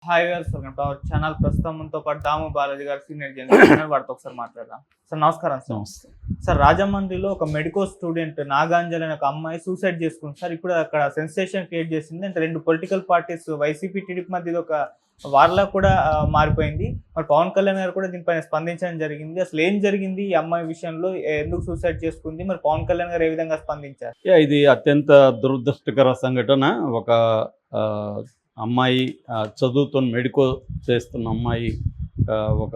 Hi గారు, welcome to our channel. ప్రస్తుతం మనతో పాటు దాము బాలాజీ గారు, సీనియర్ జర్నలిస్ట్, వారితో ఒకసారి మాట్లాడదాం. సార్ నమస్కారం. నమస్తే. సార్, రాజమండ్రిలో ఒక మెడికో స్టూడెంట్ నాగాంజలి అనే ఒక అమ్మాయి సూసైడ్ చేసుకుంది సార్. ఇప్పుడు అక్కడ సెన్సేషన్ క్రియేట్ చేసింది. అంటే రెండు పొలిటికల్ పార్టీస్ వైసీపీ టీడీపీ మధ్య ఇది ఒక వార్లా కూడా మారిపోయింది. మరి పవన్ కళ్యాణ్ గారు కూడా దీనిపైన స్పందించడం జరిగింది. అసలు ఏం జరిగింది ఈ అమ్మాయి విషయంలో, ఎందుకు సూసైడ్ చేసుకుంది, మరి పవన్ కళ్యాణ్ గారు ఏ విధంగా స్పందించారు? ఇది అత్యంత దురదృష్టకర సంఘటన. ఒక అమ్మాయి చదువుతున్న మెడికో చేస్తున్న అమ్మాయి ఒక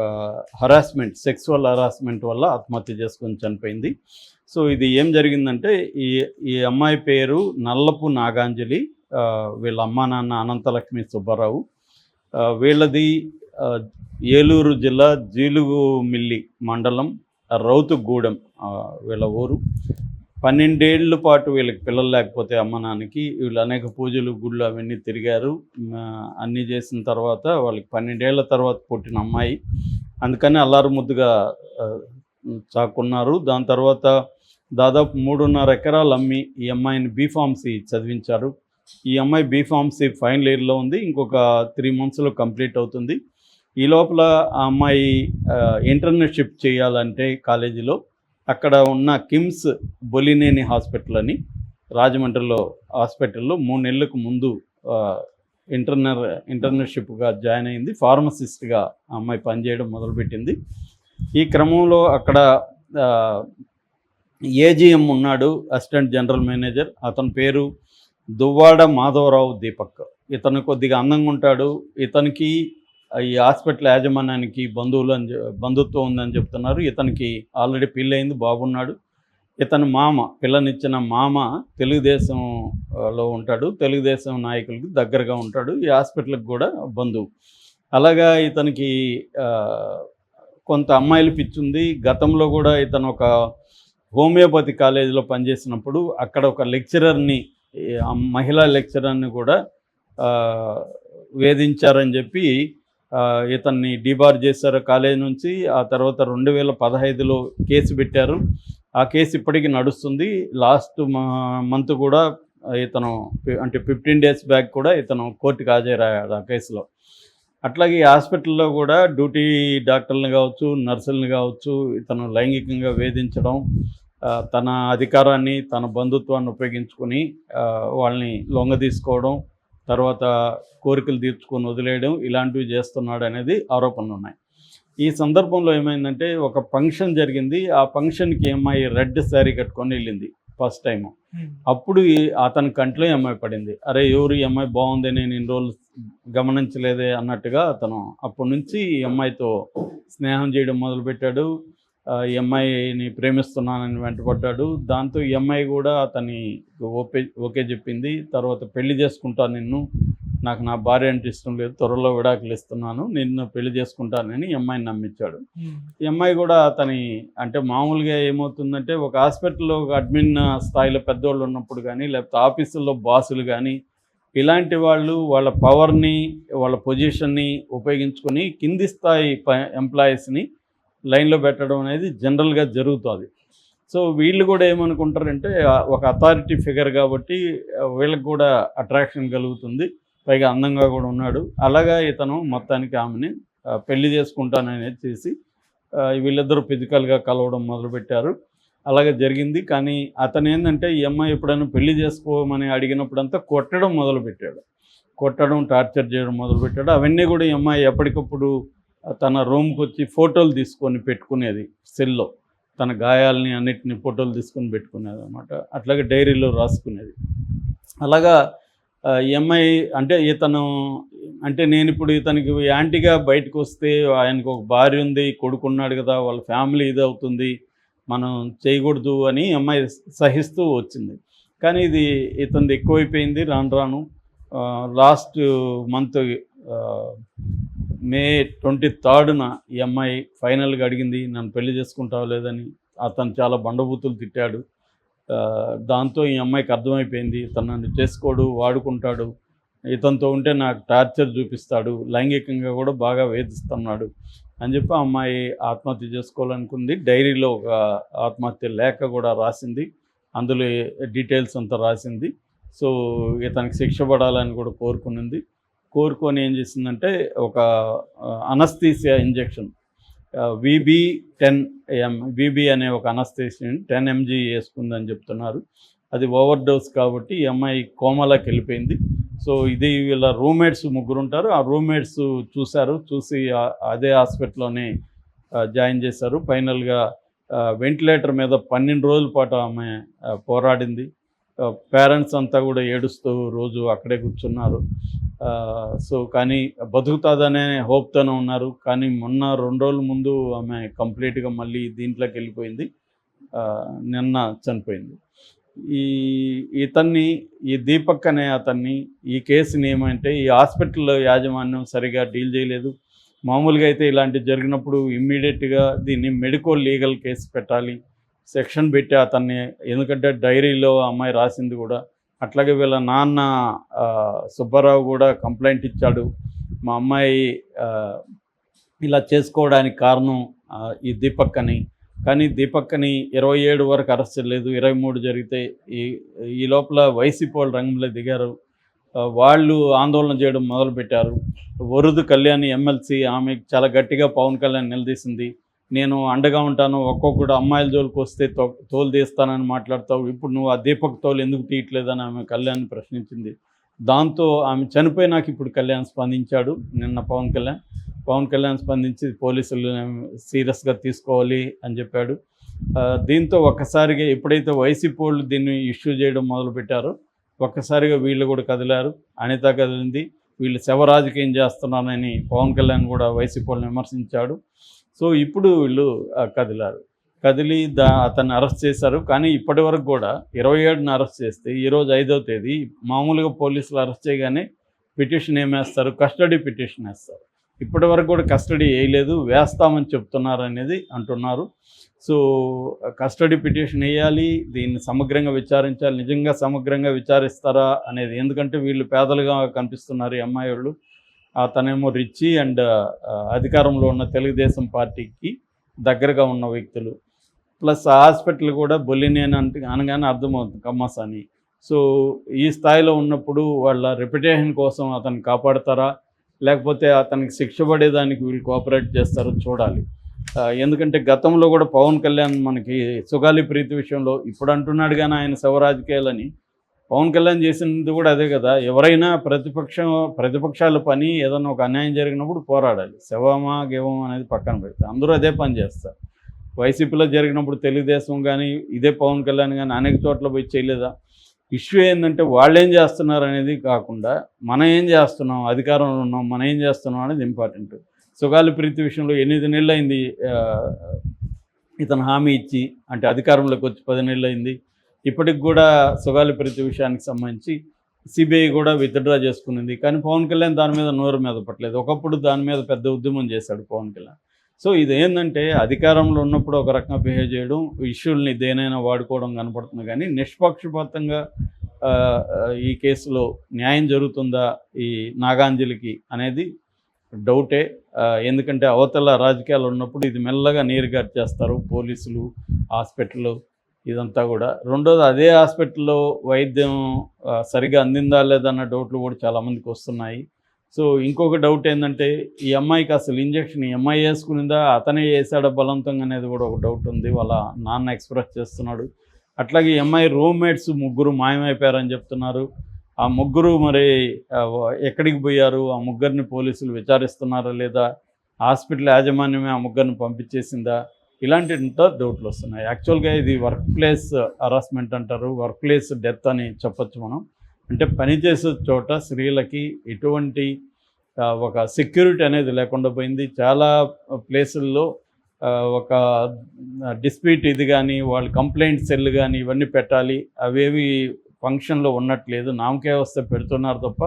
సెక్సువల్ హరాస్మెంట్ వల్ల ఆత్మహత్య చేసుకొని చనిపోయింది. సో ఇది ఏం జరిగిందంటే, ఈ అమ్మాయి పేరు నల్లపు నాగాంజలి. వీళ్ళ అమ్మా నాన్న అనంతలక్ష్మి సుబ్బారావు. వీళ్ళది ఏలూరు జిల్లా జీలుగుమిల్లి మండలం రౌతుగూడెం వీళ్ళ ఊరు. 12 ఏళ్ల పాటు వీళ్ళకి పిల్లలు లేకపోతే అమ్మ నాన్నకి వీళ్ళు అనేక పూజలు గుళ్ళు అవన్నీ తిరిగారు. అన్నీ చేసిన తర్వాత వాళ్ళకి 12 ఏళ్ల తర్వాత పుట్టిన అమ్మాయి, అందుకని అల్లారు ముద్దుగా చాకున్నారు. దాని తర్వాత దాదాపు 3.5 ఎకరాలు అమ్మి ఈ అమ్మాయిని బీఫార్మసీ చదివించారు. ఈ అమ్మాయి బీఫార్మసీ ఫైనల్ ఇయర్లో ఉంది. ఇంకొక 3 monthsలో కంప్లీట్ అవుతుంది. ఈ లోపల ఆ అమ్మాయి ఇంటర్న్షిప్ చేయాలంటే కాలేజీలో అక్కడ ఉన్న కిమ్స్ బొలినేని హాస్పిటల్ అని రాజమండ్రిలో హాస్పిటల్లో 3 నెలలకు ముందు ఇంటర్న్షిప్గా జాయిన్ అయింది. ఫార్మసిస్ట్గా ఆ అమ్మాయి పనిచేయడం మొదలుపెట్టింది. ఈ క్రమంలో అక్కడ ఏజీఎం ఉన్నాడు, అసిస్టెంట్ జనరల్ మేనేజర్. అతని పేరు దువ్వాడ మాధవరావు దీపక్. ఇతను కొద్దిగా అందంగా ఉంటాడు. ఇతనికి ఈ హాస్పిటల్ యాజమాన్యానికి బంధుత్వం ఉందని చెప్తున్నారు. ఇతనికి ఆల్రెడీ పెళ్ళయింది, బాబున్నాడు. ఇతని మామ, పిల్లనిచ్చిన మామ తెలుగుదేశంలో ఉంటాడు, తెలుగుదేశం నాయకులకి దగ్గరగా ఉంటాడు. ఈ హాస్పిటల్కి కూడా బంధువు. అలాగా ఇతనికి కొంత అమ్మాయిలు పిచ్చుంది. గతంలో కూడా ఇతను ఒక హోమియోపతి కాలేజీలో పనిచేసినప్పుడు అక్కడ ఒక లెక్చరర్ని, మహిళా లెక్చరర్ని కూడా వేధించారని చెప్పి ఇతన్ని డిబార్ చేశారు కాలేజీ నుంచి. ఆ తర్వాత 2015లో కేసు పెట్టారు. ఆ కేసు ఇప్పటికీ నడుస్తుంది. లాస్ట్ మంత్ కూడా ఇతను, అంటే 15 days బ్యాక్ కూడా ఇతను కోర్టుకు హాజరయ్యాడు ఆ కేసులో. అట్లాగే ఈ హాస్పిటల్లో కూడా డ్యూటీ డాక్టర్లను కావచ్చు, నర్సులను కావచ్చు ఇతను లైంగికంగా వేధించడం, తన అధికారాన్ని, తన బంధుత్వాన్ని ఉపయోగించుకొని వాళ్ళని లొంగదీసుకోవడం, తర్వాత కోరికలు తీర్చుకొని వదిలేయడం, ఇలాంటివి చేస్తున్నాడు అనేది ఆరోపణలు ఉన్నాయి. ఈ సందర్భంలో ఏమైందంటే, ఒక ఫంక్షన్ జరిగింది. ఆ ఫంక్షన్కి అమ్మాయి రెడ్ శారీ కట్టుకొని వెళ్ళింది ఫస్ట్ టైము. అప్పుడు అతని కంట్లో అమ్మాయి పడింది. అరే ఎవరు ఈ అమ్మాయి బాగుంది, నేను ఇన్ని రోజులు గమనించలేదే అన్నట్టుగా అతను అప్పటి నుంచి ఈ అమ్మాయితో స్నేహం చేయడం మొదలుపెట్టాడు. ఈ అమ్మాయిని ప్రేమిస్తున్నానని వెంటపడ్డాడు. దాంతో ఈ అమ్మాయి కూడా అతని ఓకే చెప్పింది. తర్వాత పెళ్లి చేసుకుంటాను నిన్ను, నాకు నా భార్య అంటే ఇష్టం లేదు, త్వరలో విడాకులు ఇస్తున్నాను, నిన్ను పెళ్లి చేసుకుంటానని ఈ అమ్మాయిని నమ్మించాడు. ఈ అమ్మాయి కూడా అంటే మామూలుగా ఏమవుతుందంటే, ఒక హాస్పిటల్లో ఒక అడ్మిన్ స్థాయిలో పెద్దవాళ్ళు ఉన్నప్పుడు కానీ, లేకపోతే ఆఫీసుల్లో బాసులు కానీ, ఇలాంటి వాళ్ళు వాళ్ళ పవర్ని, వాళ్ళ పొజిషన్ని ఉపయోగించుకొని కింది స్థాయి ఎంప్లాయీస్ని లైన్లో పెట్టడం అనేది జనరల్గా జరుగుతుంది. సో వీళ్ళు కూడా ఏమనుకుంటారంటే, ఒక అథారిటీ ఫిగర్ కాబట్టి వీళ్ళకి కూడా అట్రాక్షన్ కలుగుతుంది, పైగా అందంగా కూడా ఉన్నాడు. అలాగా ఇతను మొత్తానికి ఆమెని పెళ్లి చేసుకుంటాననేది చేసి వీళ్ళిద్దరూ ఫిజికల్గా కలవడం మొదలుపెట్టారు. అలాగే జరిగింది. కానీ అతను ఏంటంటే, ఈ అమ్మాయి ఎప్పుడైనా పెళ్లి చేసుకోమని అడిగినప్పుడంతా కొట్టడం మొదలుపెట్టాడు. టార్చర్ చేయడం మొదలుపెట్టాడు. అవన్నీ కూడా ఈ అమ్మాయి ఎప్పటికప్పుడు తన రూమ్కి వచ్చి ఫోటోలు తీసుకొని పెట్టుకునేది. సెల్లో తన గాయాలని అన్నిటిని ఫోటోలు తీసుకొని పెట్టుకునేది అనమాట. అట్లాగే డైరీలో రాసుకునేది. అలాగా ఈ అమ్మాయి అంటే, ఇతను అంటే నేను ఇప్పుడు ఇతనికి యాంటీగా బయటకు వస్తే, ఆయనకు ఒక భార్య ఉంది, కొడుకున్నాడు కదా, వాళ్ళ ఫ్యామిలీ ఇది అవుతుంది, మనం చేయకూడదు అని అమ్మాయి సహిస్తూ వచ్చింది. కానీ ఇది ఇతనిది ఎక్కువైపోయింది రాను రాను. లాస్ట్ మంత్ May 23న ఈ అమ్మాయి ఫైనల్గా అడిగింది, నన్ను పెళ్లి చేసుకుంటావో లేదని. అతను చాలా బండబూతులు తిట్టాడు. దాంతో ఈ అమ్మాయికి అర్థమైపోయింది, ఇతను నన్ను చేసుకోడు, వాడుకుంటాడు, ఇతనితో ఉంటే నాకు టార్చర్ చూపిస్తాడు, లైంగికంగా కూడా బాగా వేధిస్తున్నాడు అని చెప్పి ఆ అమ్మాయి ఆత్మహత్య చేసుకోవాలనుకుంది. డైరీలో ఒక ఆత్మహత్య లేఖ కూడా రాసింది. అందులో డీటెయిల్స్ అంతా రాసింది. సో ఇతనికి శిక్ష పడాలని కూడా కోరుకునింది. కోరుకొని ఏం చేసిందంటే ఒక అనస్థీసియా ఇంజెక్షన్ VB అనే ఒక అనస్థీసియా 10 mg వేసుకుందని చెప్తున్నారు. అది ఓవర్ డోస్ కాబట్టి ఈ అమ్మాయి కోమాలోకి వెళ్ళిపోయింది. సో ఇది వీళ్ళ రూమ్మేట్స్ ముగ్గురు ఉంటారు. ఆ రూమ్మేట్స్ చూసి అదే హాస్పిటల్లోనే జాయిన్ చేశారు. ఫైనల్గా వెంటిలేటర్ మీద 12 రోజుల పాటు ఆమె పోరాడింది. పేరెంట్స్ అంతా కూడా ఏడుస్తూ రోజు అక్కడే కూర్చున్నారు. సో కానీ బతుకుతుందనే హోప్తోనే ఉన్నారు. కానీ మొన్న 2 రోజుల ముందు ఆమె కంప్లీట్గా మళ్ళీ దీంట్లోకి వెళ్ళిపోయింది. నిన్న చనిపోయింది. ఈ దీపక్ అనే అతన్ని ఈ కేసుని ఏమంటే ఈ హాస్పిటల్ యాజమాన్యం సరిగా డీల్ చేయలేదు. మామూలుగా అయితే ఇలాంటివి జరిగినప్పుడు ఇమ్మీడియట్గా దీన్ని మెడికో లీగల్ కేసు పెట్టాలి, సెక్షన్ పెట్టి అతన్ని, ఎందుకంటే డైరీలో అమ్మాయి రాసింది కూడా. అట్లాగే వీళ్ళ నాన్న సుబ్బారావు కూడా కంప్లైంట్ ఇచ్చాడు, మా అమ్మాయి ఇలా చేసుకోవడానికి కారణం ఈ దీపక్ అని. కానీ దీపక్ని 27 వరకు అరెస్ట్ చేయలేదు, 23 జరిగితే ఈ లోపల వైసీపీ వాళ్ళు రంగంలో దిగారు. వాళ్ళు ఆందోళన చేయడం మొదలుపెట్టారు. వరుదు కళ్యాణి ఎమ్మెల్సీ ఆమె చాలా గట్టిగా పవన్ కళ్యాణ్ నిలదీసింది. నేను అండగా ఉంటాను, ఒక్కొక్కడు అమ్మాయిల జోలికి వస్తే తోలు తీస్తానని మాట్లాడతావు, ఇప్పుడు నువ్వు ఆ దీపక్ తోలు ఎందుకు తీయట్లేదని ఆమె కళ్యాణ్ ప్రశ్నించింది. దాంతో ఆమె చనిపోయినాక ఇప్పుడు కళ్యాణ్ స్పందించాడు. నిన్న పవన్ కళ్యాణ్ స్పందించి పోలీసులు సీరియస్గా తీసుకోవాలి అని చెప్పాడు. దీంతో ఒక్కసారిగా ఎప్పుడైతే వైసీపీ వాళ్ళు దీన్ని ఇష్యూ చేయడం మొదలుపెట్టారో ఒక్కసారిగా వీళ్ళు కూడా కదిలారు. అనిత కదిలింది. వీళ్ళు శవ రాజకీయం చేస్తున్నారని పవన్ కళ్యాణ్ కూడా వైసీపీ వాళ్ళని విమర్శించాడు. సో ఇప్పుడు వీళ్ళు కదిలి అతన్ని అరెస్ట్ చేశారు. కానీ ఇప్పటి వరకు కూడా 27న అరెస్ట్ చేస్తే ఈరోజు 5వ తేదీ మామూలుగా పోలీసులు అరెస్ట్ చేయగానే పిటిషన్ ఏమేస్తారు, కస్టడీ పిటిషన్ వేస్తారు. ఇప్పటి వరకు కూడా కస్టడీ వేయలేదు, వేస్తామని చెప్తున్నారు అనేది అంటున్నారు. సో కస్టడీ పిటిషన్ వేయాలి, దీన్ని సమగ్రంగా విచారించాలి. నిజంగా సమగ్రంగా విచారిస్తారా అనేది, ఎందుకంటే వీళ్ళు పేదలుగా కనిపిస్తున్నారు ఈ అమ్మాయి వాళ్ళు. అతనేమో రిచి అండ్ అధికారంలో ఉన్న తెలుగుదేశం పార్టీకి దగ్గరగా ఉన్న వ్యక్తులు. ప్లస్ హాస్పిటల్ కూడా బొల్లినేని అనగానే అర్థమవుతుంది కమ్మస్ అని. సో ఈ స్థాయిలో ఉన్నప్పుడు వాళ్ళ రెప్యుటేషన్ కోసం అతన్ని కాపాడతారా, లేకపోతే అతనికి శిక్ష పడేదానికి వీళ్ళు కోఆపరేట్ చేస్తారో చూడాలి. ఎందుకంటే గతంలో కూడా పవన్ కళ్యాణ్ మనకి సుగాలి ప్రీతి విషయంలో ఇప్పుడు అంటున్నాడు కానీ ఆయన శవ రాజకీయాలని, పవన్ కళ్యాణ్ చేసినది కూడా అదే కదా. ఎవరైనా ప్రతిపక్షాల పని ఏదైనా ఒక అన్యాయం జరిగినప్పుడు పోరాడాలి, శవమా గేవమా అనేది పక్కన పెడతారు. అందరూ అదే పని చేస్తారు. వైసీపీలో జరిగినప్పుడు తెలుగుదేశం కానీ ఇదే పవన్ కళ్యాణ్ కానీ అనేక చోట్ల పోయి చేయలేదా? ఇష్యూ ఏంటంటే వాళ్ళు ఏం చేస్తున్నారు అనేది కాకుండా మనం ఏం చేస్తున్నాం, అధికారంలో ఉన్నాం, మనం ఏం చేస్తున్నాం అనేది ఇంపార్టెంట్. సుగాలి ప్రీతి విషయంలో 8 నెలలు అయింది ఇతను హామీ ఇచ్చి, అంటే అధికారంలోకి వచ్చి 10 నెలలు అయింది. ఇప్పటికి కూడా సుగాలి ప్రీతి విషయానికి సంబంధించి సిబిఐ కూడా విత్డ్రా చేసుకునింది. కానీ పవన్ కళ్యాణ్ దాని మీద నోరు మీద పట్టలేదు. ఒకప్పుడు దాని మీద పెద్ద ఉద్యమం చేశాడు పవన్ కళ్యాణ్. సో ఇదేంటంటే అధికారంలో ఉన్నప్పుడు ఒక రకంగా బిహేవ్ చేయడం, ఇష్యూల్ని దేనైనా వాడుకోవడం కనపడుతుంది. కానీ నిష్పక్షపాతంగా ఈ కేసులో న్యాయం జరుగుతుందా ఈ నాగాంజలికి అనేది డౌటే. ఎందుకంటే అవతల రాజకీయాలు ఉన్నప్పుడు ఇది మెల్లగా నీరుగాట్ చేస్తారు పోలీసులు, హాస్పిటల్, ఇదంతా కూడా. రెండోది అదే హాస్పిటల్లో వైద్యం సరిగా అందిందా లేదన్న డౌట్లు కూడా చాలామందికి వస్తున్నాయి. సో ఇంకొక డౌట్ ఏంటంటే ఈ అమ్మాయికి అసలు ఇంజెక్షన్ ఈ అమ్మాయి వేసుకునిందా, అతనే వేసాడా బలవంతంగా అనేది కూడా ఒక డౌట్ ఉంది. వాళ్ళ నాన్న ఎక్స్ప్రెస్ చేస్తున్నాడు. అట్లాగే ఈ అమ్మాయి రూమ్మేట్స్ 3 మాయమైపోయారని చెప్తున్నారు. ఆ 3 మరి ఎక్కడికి పోయారు, ఆ 3ని పోలీసులు విచారిస్తున్నారా లేదా, హాస్పిటల్ యాజమాన్యమే ఆ 3ని పంపించేసిందా, ఇలాంటి డౌట్లు వస్తున్నాయి. యాక్చువల్గా ఇది వర్క్ ప్లేస్ హరాస్మెంట్ అంటారు, వర్క్ ప్లేస్ డెత్ అని చెప్పొచ్చు మనం. అంటే పనిచేసే చోట స్త్రీలకి ఎటువంటి ఒక సెక్యూరిటీ అనేది లేకుండా పోయింది. చాలా ప్లేసుల్లో ఒక డిస్ప్యూట్ ఇది కానీ వాళ్ళు కంప్లైంట్ సెల్ కానీ ఇవన్నీ పెట్టాలి, అవేవి ఫంక్షన్లో ఉన్నట్లేదు, నామకే వస్తే పెడుతున్నారు తప్ప